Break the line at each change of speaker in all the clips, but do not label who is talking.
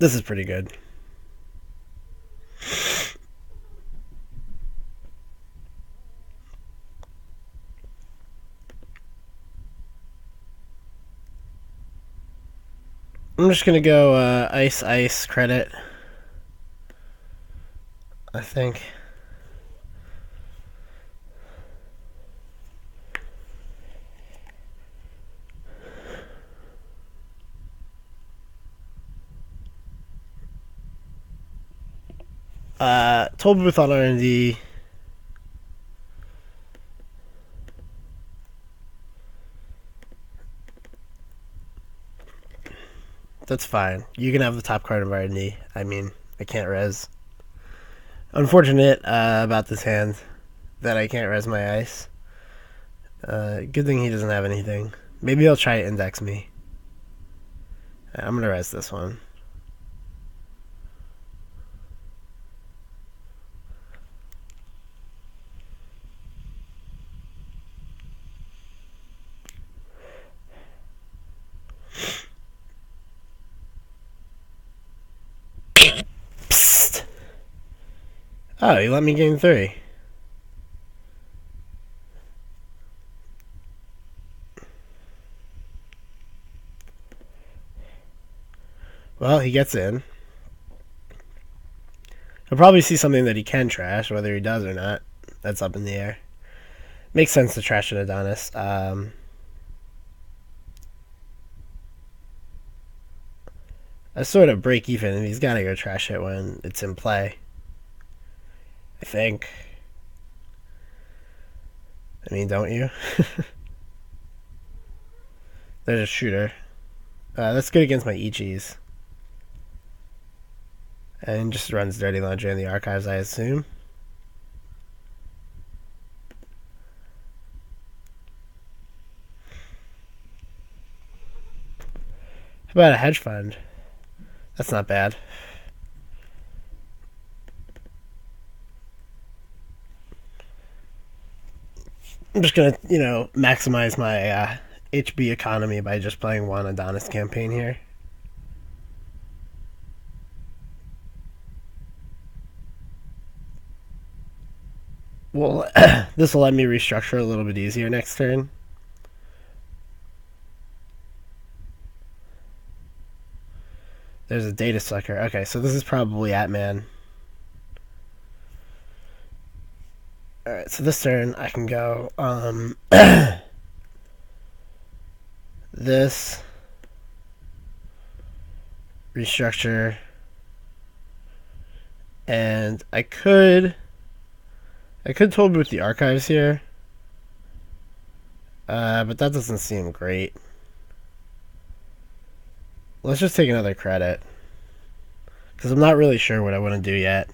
This is pretty good. I'm just gonna go ice credit, I think. Toll booth on R&D. That's fine. You can have the top card of R&D. I mean, I can't res. Unfortunate about this hand that I can't res my ice. Good thing he doesn't have anything. Maybe he'll try to index me. I'm gonna res this one. Psst. Oh, he let me gain 3. Well, he gets in. He'll probably see something that he can trash, whether he does or not. That's up in the air. Makes sense to trash an Adonis. I sort of break even, and he's got to go trash it when it's in play. I think. I mean, don't you? There's a shooter. That's good against my Ichis. And just runs Dirty Laundry in the archives, I assume. How about a hedge fund? That's not bad. I'm just gonna, maximize my HB economy by just playing one Adonis campaign here. Well, this will let me restructure a little bit easier next turn. There's a data sucker. Okay, so this is probably Atman. Alright, so this turn I can go this restructure, and I could toll booth the archives here, but that doesn't seem great. Let's just take another credit, because I'm not really sure what I want to do yet.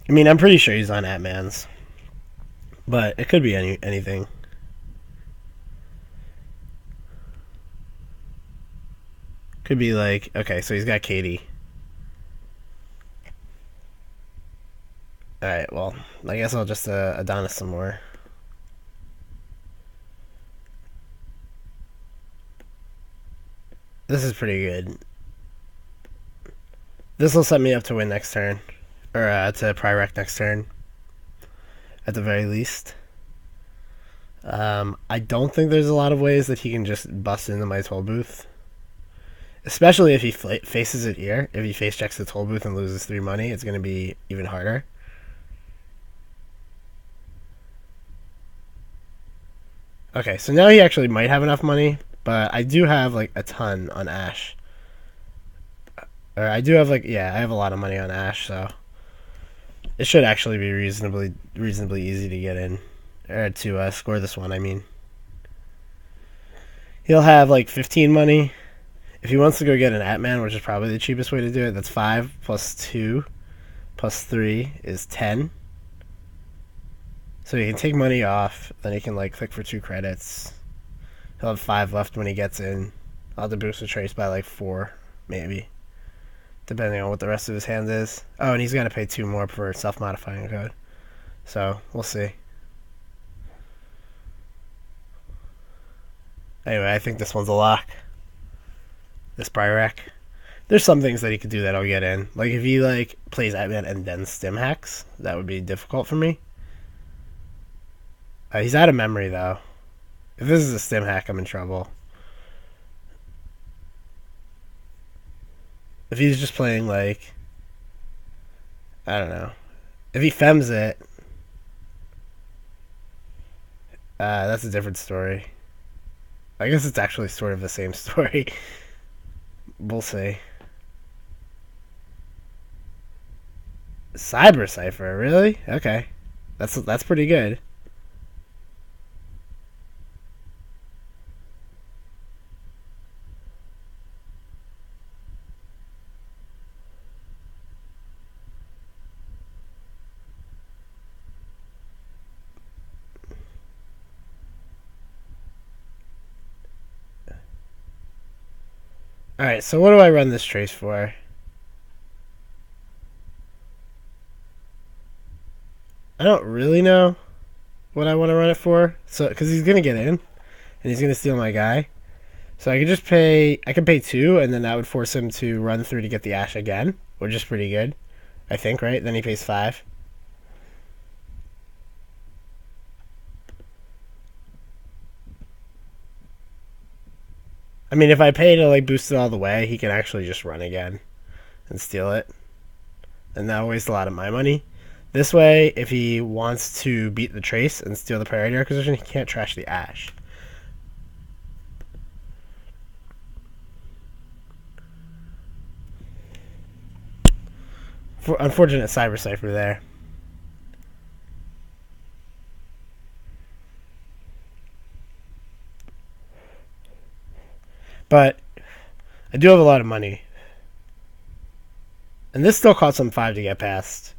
I mean, I'm pretty sure he's on Atman's, but it could be anything. Could be like, okay, so he's got Katie. Alright, well, I guess I'll just Adonis some more. This is pretty good. This will set me up to win next turn. Or to Pyrec next turn. At the very least. I don't think there's a lot of ways that he can just bust into my toll booth. Especially if he faces it here. If he face checks the toll booth and loses 3 money, it's going to be even harder. Okay, so now he actually might have enough money, but I do have like a ton on Ash. Or I do have I have a lot of money on Ash, so it should actually be reasonably easy to get in, or to score this one. I mean, he'll have like 15 money. If he wants to go get an Atman, which is probably the cheapest way to do it, that's 5 plus 2 plus 3 is 10. So he can take money off, then he can click for 2 credits. He'll have 5 left when he gets in. I'll have to boost the trace by 4, maybe, depending on what the rest of his hand is. Oh, and he's got to pay 2 more for self-modifying code. So we'll see. Anyway, I think this one's a lock. this Bryrek. There's some things that he could do that I'll get in. Like if he like plays Atman and then stim hacks, that would be difficult for me. He's out of memory though. If this is a stim hack, I'm in trouble. If he's just playing like, I don't know. If he fems it, that's a different story. I guess it's actually sort of the same story. We'll see. Cyber Cipher, really? Okay, that's pretty good. Alright, so what do I run this trace for? I don't really know what I want to run it for. So, because he's going to get in, and he's going to steal my guy. So I could just pay, I could pay 2, and then that would force him to run through to get the Ash again, which is pretty good, I think, right? Then he pays 5. I mean, if I pay to like boost it all the way, he can actually just run again and steal it. And that'll waste a lot of my money. This way, if he wants to beat the trace and steal the priority acquisition, he can't trash the Ash. Unfortunate Cyber Cipher there. But I do have a lot of money. And this still costs him 5 to get past.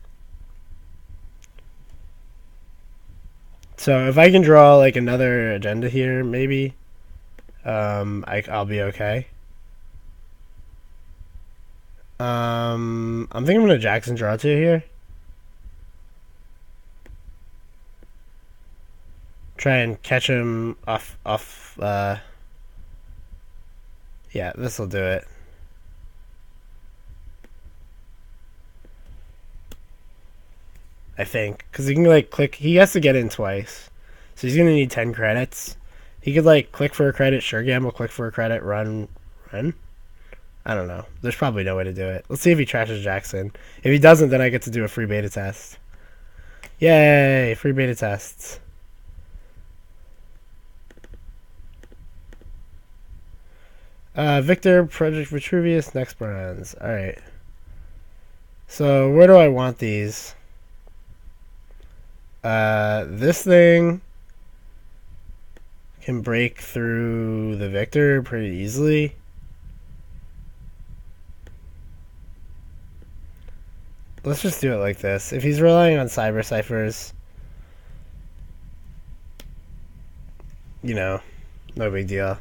So if I can draw like another agenda here, maybe I'll be okay. I'm thinking I'm gonna Jackson draw 2 here. Try and catch him off. Yeah, this will do it. I think, because he can like click. He has to get in twice, so he's gonna need 10 credits. He could like click for a credit, sure gamble, click for a credit, run. I don't know. There's probably no way to do it. Let's see if he trashes Jackson. If he doesn't, then I get to do a free beta test. Yay! Free beta tests. Victor, Project Vitruvius, next bronze. Alright. So, where do I want these? This thing can break through the Victor pretty easily. Let's just do it like this. If he's relying on Cyber Ciphers, you know, no big deal.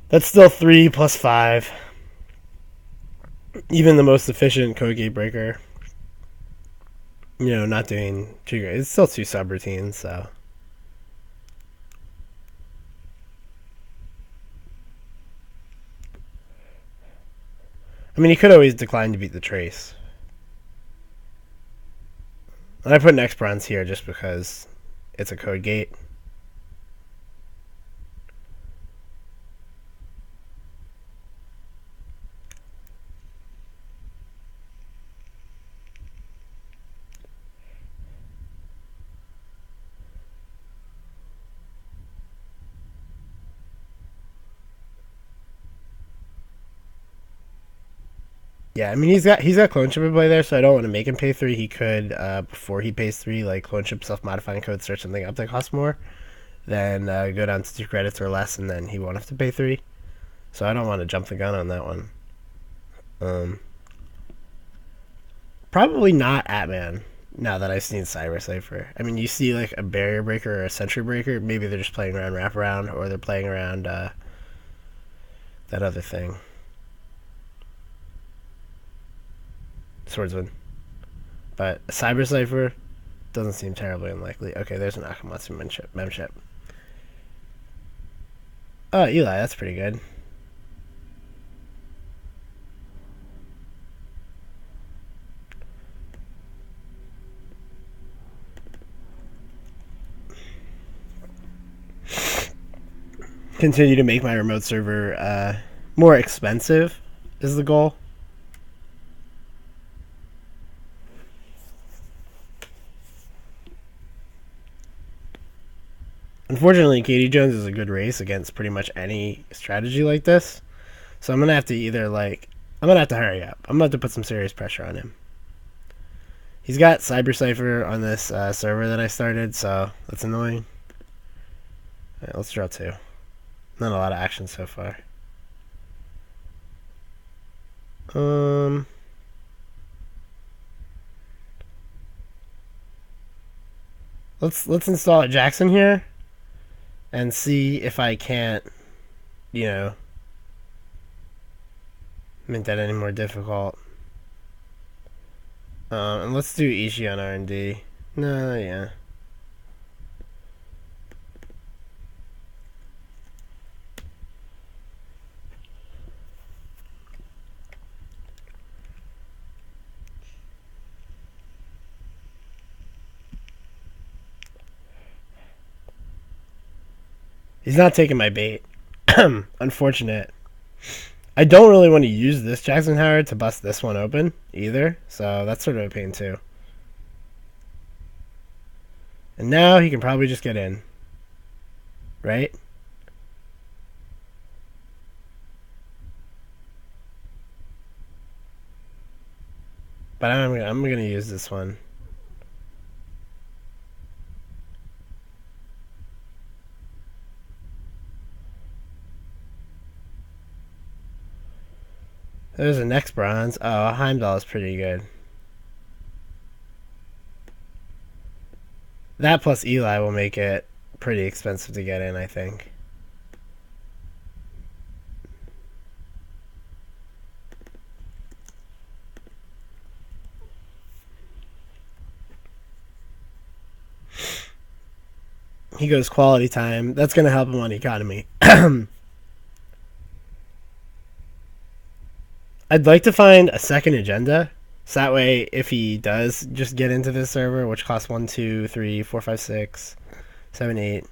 That's still 3 plus 5. Even the most efficient code gate breaker, you know, not doing too great. It's still 2 subroutines, so. I mean, he could always decline to beat the trace. And I put an X bronze here just because it's a code gate. Yeah, I mean he's got clone ship in play there, so I don't want to make him pay 3. He could before he pays 3, like clone ship self-modifying code, search something up that costs more, then go down to 2 credits or less, and then he won't have to pay 3. So I don't want to jump the gun on that one. Probably not Atman. Now that I've seen Cyber Cipher, I mean you see like a barrier breaker or a sentry breaker. Maybe they're just playing around wraparound, or they're playing around that other thing. Swordsman. But a Cyber Cipher doesn't seem terribly unlikely. Okay, there's an Akamatsu memship. Oh, Eli, that's pretty good. Continue to make my remote server more expensive is the goal. Unfortunately, Katie Jones is a good race against pretty much any strategy like this. So I'm going to have to I'm going to have to hurry up. I'm going to have to put some serious pressure on him. He's got Cyber Cipher on this server that I started, so that's annoying. All right, let's draw 2. Not a lot of action so far. Let's install a Jackson here and see if I can't, make that any more difficult. And let's do Ishii on R&D. No, yeah. He's not taking my bait. Unfortunate. I don't really want to use this Jackson Howard to bust this one open either, so that's sort of a pain too. And now he can probably just get in. Right? But I'm gonna use this one. There's a next bronze. Oh, Heimdall is pretty good. That plus Eli will make it pretty expensive to get in, I think. He goes quality time. That's going to help him on economy. I'd like to find a second agenda. So that way, if he does just get into this server, which costs 1, 2, 3, 4, 5, 6, 7, 8,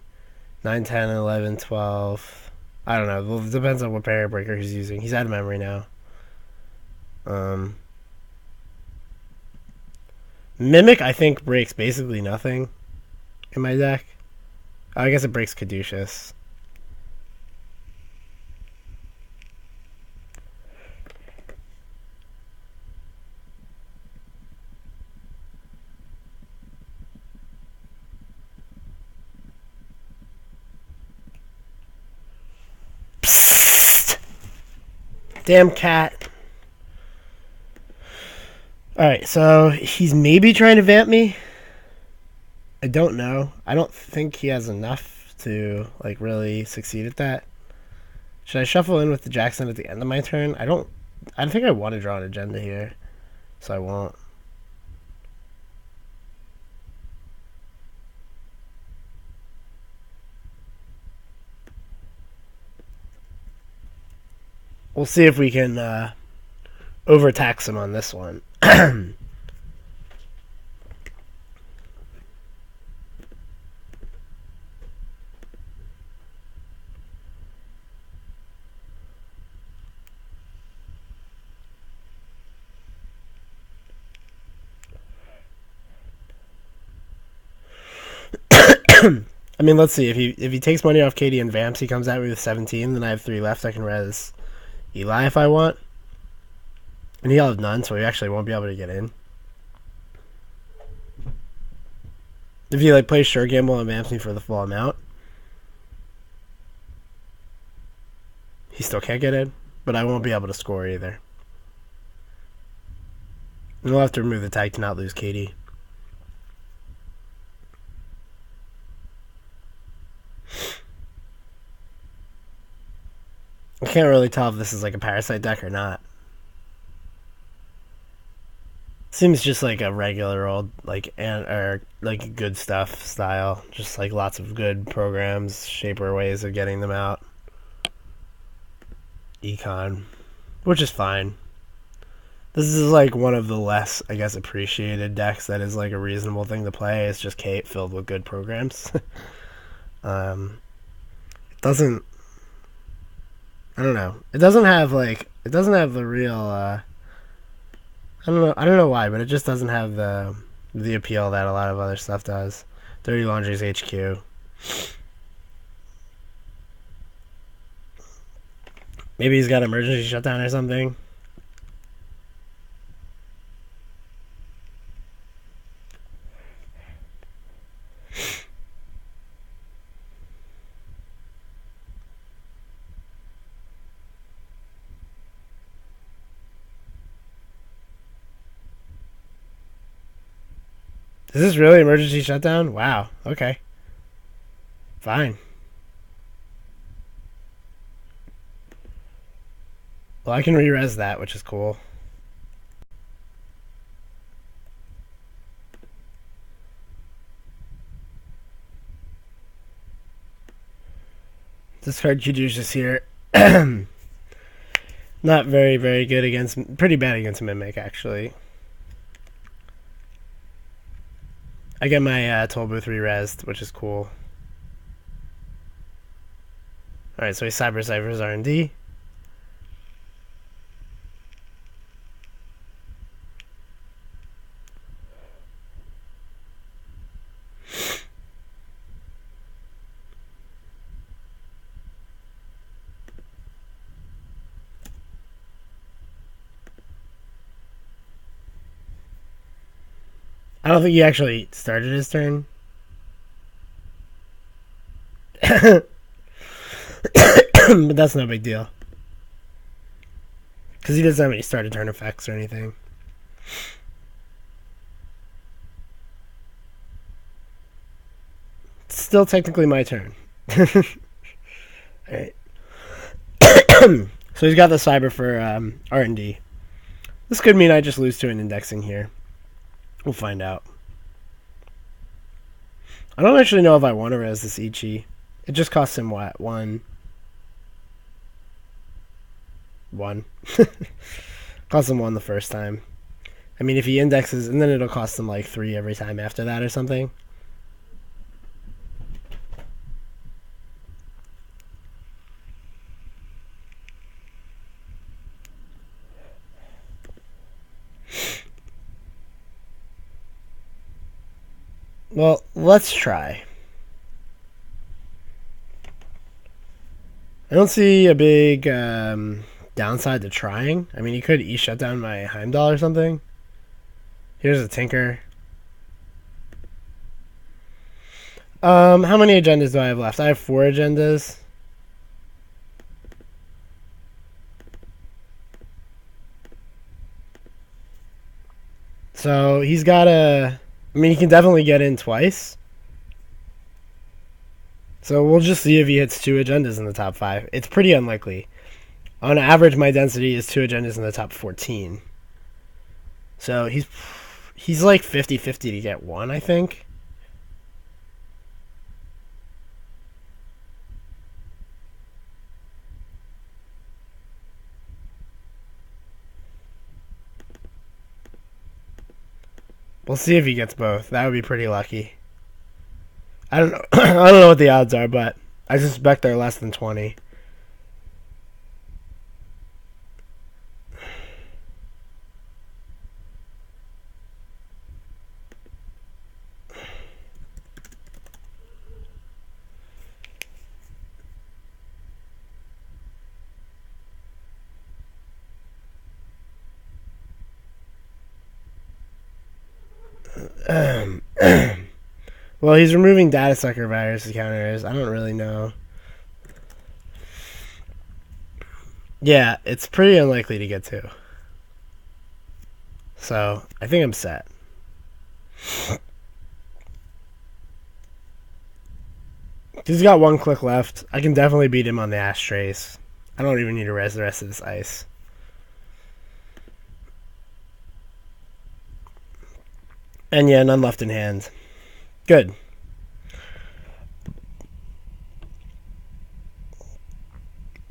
9, 10, 11, 12. I don't know. It depends on what barrier breaker he's using. He's out of memory now. Mimic, I think, breaks basically nothing in my deck. I guess it breaks Caduceus. Psst. Damn cat. Alright, so he's maybe trying to vamp me. I don't know. I don't think he has enough to really succeed at that. Should I shuffle in with the Jackson at the end of my turn? I don't think I want to draw an agenda here, so I won't. We'll see if we can overtax him on this one. I mean, let's see. If he takes money off Katie and vamps, he comes at me with 17. Then I have 3 left. I can res Eli if I want. And he'll have none, so he actually won't be able to get in. If he plays Sure Gamble and vamps me for the full amount, he still can't get in. But I won't be able to score either. And we'll have to remove the tag to not lose Katie. I can't really tell if this is a Parasite deck or not. Seems just like a regular old good stuff style. Just lots of good programs, shaper ways of getting them out. econ, which is fine. This is like one of the less, I guess, appreciated decks that is like a reasonable thing to play. It's just Kate filled with good programs. It doesn't. I don't know. It doesn't have the real. I don't know. I don't know why, but it just doesn't have the appeal that a lot of other stuff does. Dirty Laundry's HQ. Maybe he's got emergency shutdown or something. Is this really emergency shutdown? Wow. Okay. Fine. Well, I can re-res that, which is cool. Discard Caduceus here. Not very, very good against... Pretty bad against Mimic, actually. I get my Toll Booth re-resed, which is cool. Alright, so he Cyber Ciphers R&D. I don't think he actually started his turn. But that's no big deal. Because he doesn't have any started turn effects or anything. It's still technically my turn. Alright. So he's got the Cyber for R&D. This could mean I just lose to an indexing here. We'll find out. I don't actually know if I want to res this Ichi. It just costs him what? One. Cost him 1 the first time. I mean, if he indexes, and then it'll cost him like 3 every time after that or something. Well, let's try. I don't see a big downside to trying. I mean, he could shut down my Heimdall or something. Here's a Tinker. How many agendas do I have left? I have 4 agendas. So he's got a... I mean, he can definitely get in twice. So we'll just see if he hits 2 agendas in the top 5. It's pretty unlikely. On average, my density is 2 agendas in the top 14. So he's like 50-50 to get 1, I think. We'll see if he gets both. That would be pretty lucky. I don't know. I don't know what the odds are, but I suspect they're less than 20. Well, he's removing data sucker virus counters. I don't really know. Yeah, it's pretty unlikely to get 2. So, I think I'm set. He's got 1 click left. I can definitely beat him on the ashtrays. I don't even need to res the rest of this ice. And yeah, none left in hand. Good.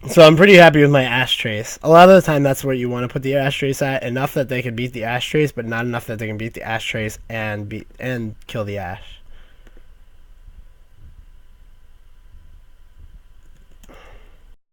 So I'm pretty happy with my Ash Trace. A lot of the time, that's where you want to put the Ash Trace at. Enough that they can beat the Ash Trace, but not enough that they can beat the Ash Trace and kill the Ash.